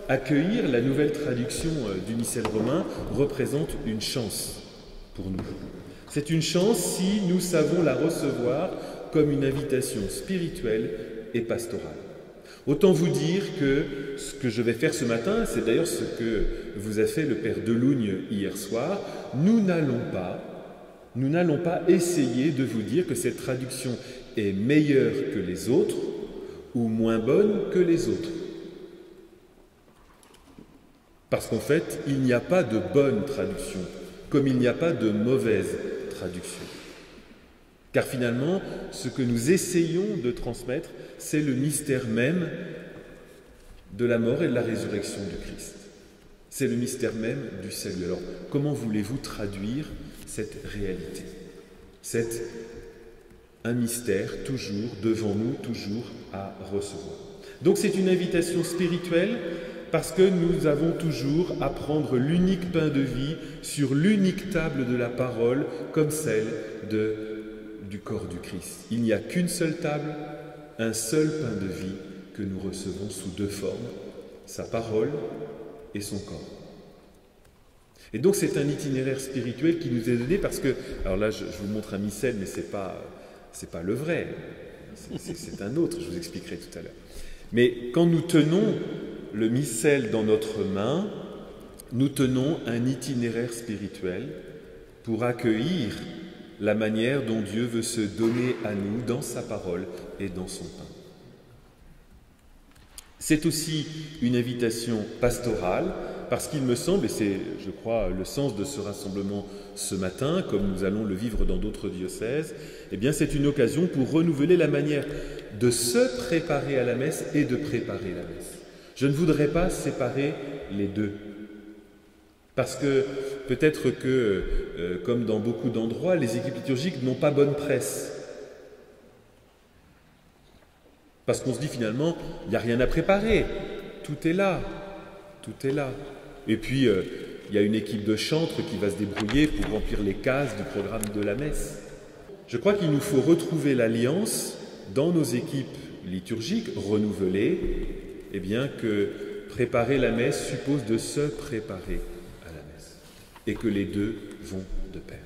accueillir la nouvelle traduction du missel romain représente une chance pour nous. C'est une chance si nous savons la recevoir comme une invitation spirituelle et pastorale. Autant vous dire que ce que je vais faire ce matin, c'est d'ailleurs ce que vous a fait le père Delougne hier soir, nous n'allons pas essayer de vous dire que cette traduction est meilleure que les autres ou moins bonne que les autres. Parce qu'en fait, il n'y a pas de bonne traduction, comme il n'y a pas de mauvaise traduction. Car finalement, ce que nous essayons de transmettre, c'est le mystère même de la mort et de la résurrection du Christ. C'est le mystère même du salut. Alors, comment voulez-vous traduire cette réalité? C'est un mystère toujours devant nous, toujours à recevoir. Donc c'est une invitation spirituelle parce que nous avons toujours à prendre l'unique pain de vie sur l'unique table de la parole comme celle du corps du Christ. Il n'y a qu'une seule table, un seul pain de vie que nous recevons sous deux formes, sa parole et son corps. Et donc c'est un itinéraire spirituel qui nous est donné parce que, alors là je vous montre un missel mais c'est pas le vrai, c'est un autre, je vous expliquerai tout à l'heure. Mais quand nous tenons le missel dans notre main, nous tenons un itinéraire spirituel pour accueillir la manière dont Dieu veut se donner à nous dans sa parole et dans son pain. C'est aussi une invitation pastorale, parce qu'il me semble, et c'est, je crois, le sens de ce rassemblement ce matin, comme nous allons le vivre dans d'autres diocèses, eh bien c'est une occasion pour renouveler la manière de se préparer à la messe et de préparer la messe. Je ne voudrais pas séparer les deux. Parce que peut-être que, comme dans beaucoup d'endroits, les équipes liturgiques n'ont pas bonne presse. Parce qu'on se dit finalement, il n'y a rien à préparer, tout est là, tout est là. Et puis, il y a une équipe de chantres qui va se débrouiller pour remplir les cases du programme de la messe. Je crois qu'il nous faut retrouver l'alliance dans nos équipes liturgiques renouvelées, eh bien que préparer la messe suppose de se préparer à la messe, et que les deux vont de pair.